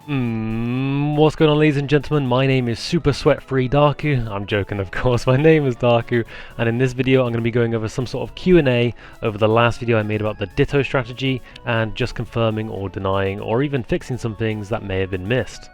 What's going on, ladies and gentlemen? My name is Super Sweat Free Darku. I'm joking, of course. My name is Darku, and in this video I'm going to be going over some sort of Q&A over the last video I made about the Ditto strategy and just confirming or denying or even fixing some things that may have been missed.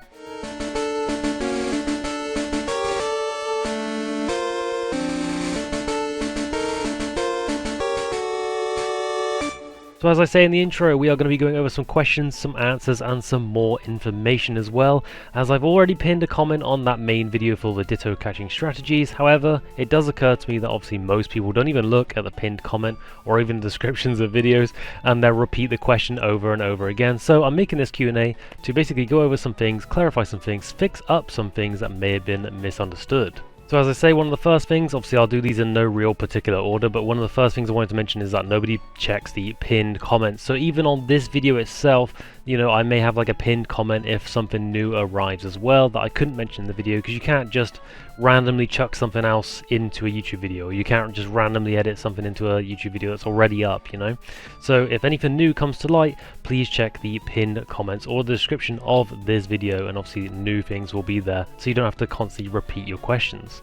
So as I say in the intro, we are going to be going over some questions, some answers, and some more information as well, as I've already pinned a comment on that main video for the Ditto catching strategies. However, it does occur to me that obviously most people don't even look at the pinned comment or even descriptions of videos, and they'll repeat the question over and over again. So I'm making this Q&A to basically go over some things, clarify some things, fix up some things that may have been misunderstood. So as I say, one of the first things, obviously I'll do these in no real particular order, but one of the first things I wanted to mention is that nobody checks the pinned comments. So even on this video itself, you know, I may have like a pinned comment if something new arrives as well that I couldn't mention in the video, because you can't just randomly chuck something else into a YouTube video. You can't just randomly edit something into a YouTube video that's already up, you know. So if anything new comes to light, please check the pinned comments or the description of this video, and obviously new things will be there, so you don't have to constantly repeat your questions.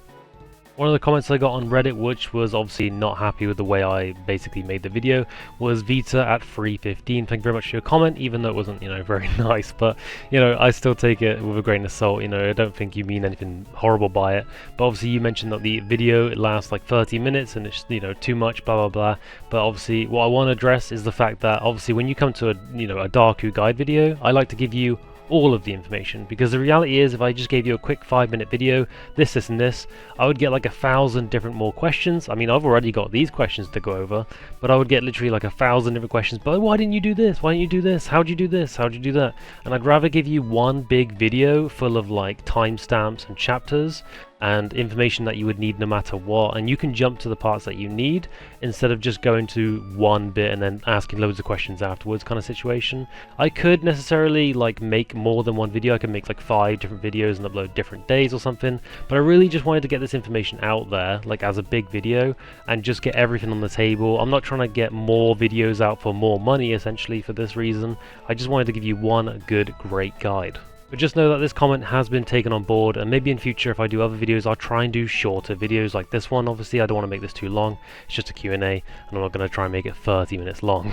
One of the comments I got on Reddit, which was obviously not happy with the way I basically made the video, was VitaAtThreeFifteen. Thank you very much for your comment, even though it wasn't, you know, very nice, but, you know, I still take it with a grain of salt. You know, I don't think you mean anything horrible by it, but obviously you mentioned that the video, it lasts like 30 minutes and it's, you know, too much, blah, blah, blah. But obviously what I want to address is the fact that obviously when you come to a, you know, a Darku guide video, I like to give you all of the information, because the reality is if I just gave you a quick 5-minute video, this and this, I would get like 1,000 different more questions. I mean, I've already got these questions to go over, but I would get literally like 1,000 different questions. But why didn't you do this? Why didn't you do this? How'd you do this? How'd you do that? And I'd rather give you one big video full of like timestamps and chapters and information that you would need no matter what, and you can jump to the parts that you need instead of just going to one bit and then asking loads of questions afterwards kind of situation. I could necessarily like make more than one video. I could make like 5 different videos and upload different days or something, but I really just wanted to get this information out there like as a big video and just get everything on the table. I'm not trying to get more videos out for more money essentially for this reason. I just wanted to give you one good great guide. But just know that this comment has been taken on board, and maybe in future if I do other videos I'll try and do shorter videos like this one. Obviously I don't want to make this too long, it's just a Q&A and I'm not going to try and make it 30 minutes long.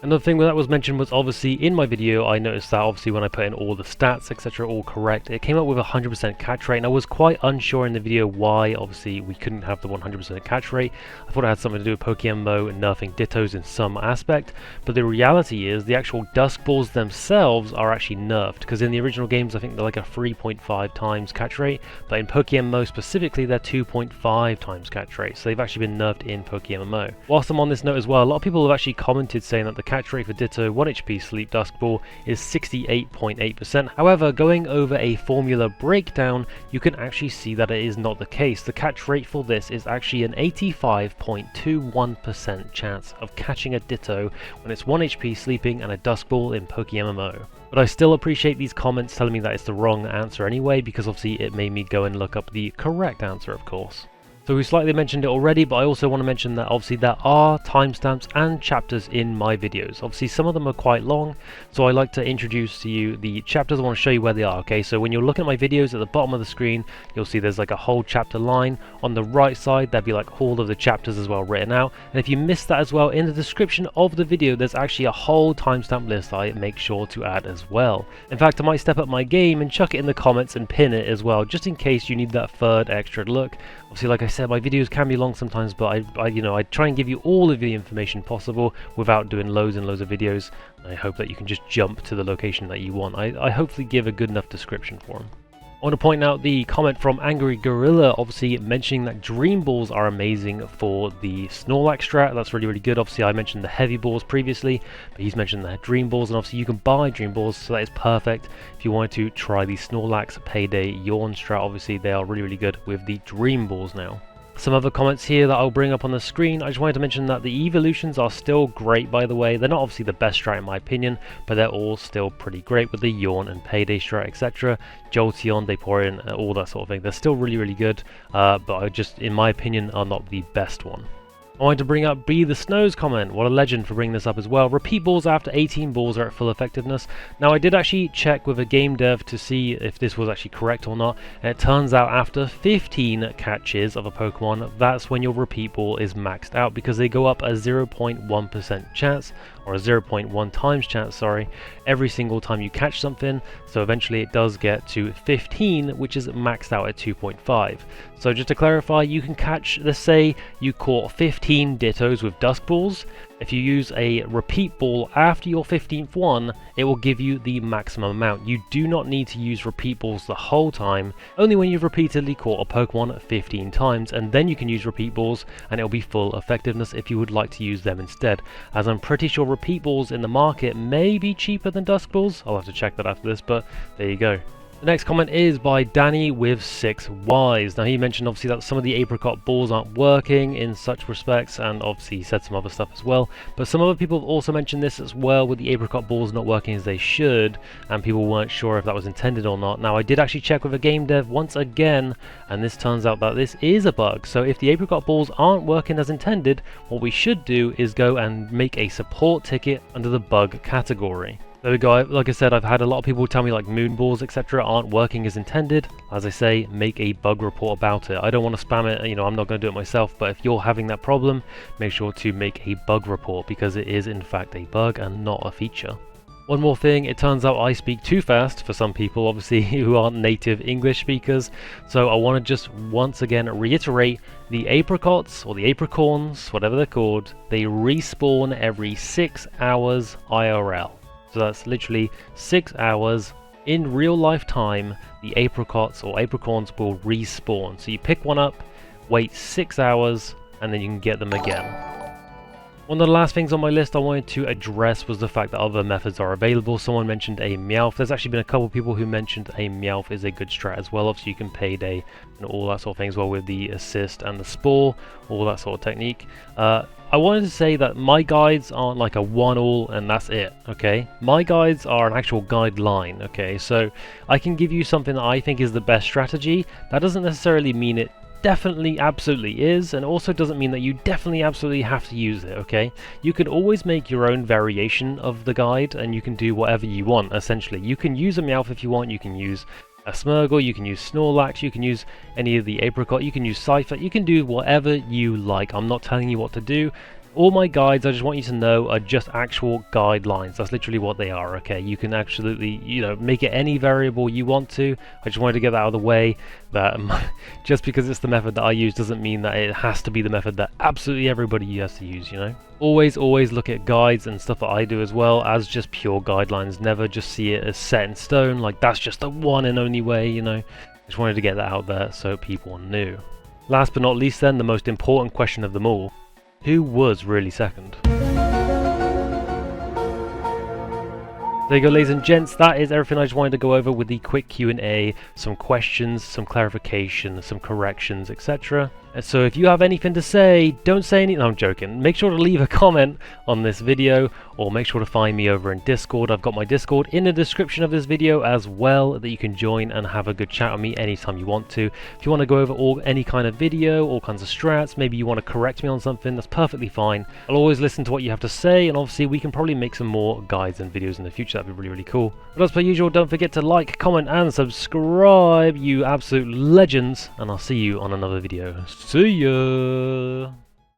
Another thing that was mentioned was obviously in my video I noticed that obviously when I put in all the stats etc all correct, it came up with 100% catch rate, and I was quite unsure in the video why obviously we couldn't have the 100% catch rate. I thought it had something to do with PokeMMO and nerfing Dittos in some aspect, but the reality is the actual Dusk Balls themselves are actually nerfed, because in the original games I think they're like a 3.5 times catch rate, but in PokeMMO specifically they're 2.5 times catch rate, so they've actually been nerfed in PokeMMO. Whilst I'm on this note as well, a lot of people have actually commented saying that the catch rate for Ditto 1 HP Sleep Dusk Ball is 68.8%. However, going over a formula breakdown, you can actually see that it is not the case. The catch rate for this is actually an 85.21% chance of catching a Ditto when it's 1 HP sleeping and a Dusk Ball in PokeMMO. But I still appreciate these comments telling me that it's the wrong answer anyway, because obviously it made me go and look up the correct answer, of course. So we slightly mentioned it already, but I also want to mention that obviously there are timestamps and chapters in my videos. Obviously some of them are quite long, so I like to introduce to you the chapters. I want to show you where they are, okay? So when you're looking at my videos, at the bottom of the screen, you'll see there's like a whole chapter line. On the right side, there'll be like all of the chapters as well written out. And if you missed that as well, in the description of the video, there's actually a whole timestamp list I make sure to add as well. In fact, I might step up my game and chuck it in the comments and pin it as well, just in case you need that third extra look. Obviously, like I said, my videos can be long sometimes, but I try and give you all of the information possible without doing loads and loads of videos. I hope that you can just jump to the location that you want. I hopefully give a good enough description for them. I want to point out the comment from AngryGorrilaAu, obviously mentioning that Dream Balls are amazing for the Snorlax strat. That's really, really good. Obviously I mentioned the Heavy Balls previously, but he's mentioned the Dream Balls, and obviously you can buy Dream Balls, so that is perfect if you wanted to try the Snorlax Payday Yawn strat. Obviously they are really, really good with the Dream Balls now. Some other comments here that I'll bring up on the screen. I just wanted to mention that the Eeveelutions are still great, by the way. They're not obviously the best strat in my opinion, but they're all still pretty great with the Yawn and Payday strat, etc. Jolteon, Vaporeon, all that sort of thing. They're still really, really good, but I just, in my opinion, are not the best one. I wanted to bring up BeTheSnow's comment. What a legend for bringing this up as well. Repeat balls after 18 balls are at full effectiveness. Now I did actually check with a game dev to see if this was actually correct or not, and it turns out after 15 catches of a Pokemon, that's when your repeat ball is maxed out, because they go up a 0.1% chance, or a 0.1 times chance, sorry, every single time you catch something. So eventually it does get to 15, which is maxed out at 2.5. So just to clarify, you can catch, let's say you caught 15 Dittos with Dusk Balls. If you use a repeat ball after your 15th one, it will give you the maximum amount. You do not need to use repeat balls the whole time, only when you've repeatedly caught a Pokemon 15 times, and then you can use repeat balls and it will be full effectiveness if you would like to use them instead, as I'm pretty sure repeat balls in the market may be cheaper than Dusk Balls. I'll have to check that after this, but there you go. The next comment is by Danny with 6Ys. Now he mentioned obviously that some of the Apricot balls aren't working in such respects, and obviously he said some other stuff as well, but some other people have also mentioned this as well, with the Apricot balls not working as they should, and people weren't sure if that was intended or not. Now I did actually check with a game dev once again, and this turns out that this is a bug. So if the Apricot balls aren't working as intended, what we should do is go and make a support ticket under the bug category. There we go. Like I said, I've had a lot of people tell me like moon balls etc aren't working as intended. As I say, make a bug report about it. I don't want to spam it, you know, I'm not going to do it myself, but if you're having that problem, make sure to make a bug report, because it is in fact a bug and not a feature. One more thing, it turns out I speak too fast for some people, obviously, who aren't native English speakers, so I want to just once again reiterate, the Apricots, or the Apricorns, whatever they're called, they respawn every 6 hours IRL. So that's literally 6 hours in real life time. The Apricots or Apricorns will respawn. So you pick one up, wait 6 hours, and then you can get them again. One of the last things on my list I wanted to address was the fact that other methods are available. Someone mentioned a Meowth. There's actually been a couple of people who mentioned a Meowth is a good strat as well. Obviously you can payday and all that sort of thing as well, with the assist and the spore, all that sort of technique. I wanted to say that my guides aren't like a one-all and that's it, okay? My guides are an actual guideline, okay? So I can give you something that I think is the best strategy. That doesn't necessarily mean it definitely absolutely is, and also doesn't mean that you definitely absolutely have to use it, okay? You can always make your own variation of the guide, and you can do whatever you want, essentially. You can use a Meowth if you want, you can use a Smirgle, you can use Snorlax, you can use any of the Apricot, you can use Cypher, you can do whatever you like. I'm not telling you what to do. All my guides, I just want you to know, are just actual guidelines. That's literally what they are, okay? You can absolutely, you know, make it any variable you want to. I just wanted to get that out of the way, that just because it's the method that I use doesn't mean that it has to be the method that absolutely everybody has to use, you know? Always look at guides and stuff that I do as well as just pure guidelines. Never just see it as set in stone, like that's just the one and only way, you know? Just wanted to get that out there so people knew. Last but not least then, the most important question of them all. Who was really second? There you go, ladies and gents, that is everything I just wanted to go over with the quick Q&A, some questions, some clarification, some corrections, etc. So if you have anything to say, don't say anything. No, I'm joking. Make sure to leave a comment on this video, or make sure to find me over in Discord. I've got my Discord in the description of this video as well, that you can join and have a good chat with me anytime you want to. If you want to go over any kind of video, all kinds of strats, maybe you want to correct me on something, that's perfectly fine. I'll always listen to what you have to say, and obviously we can probably make some more guides and videos in the future. That'd be really, really cool. But as per usual, don't forget to like, comment, and subscribe, you absolute legends, and I'll see you on another video. See ya!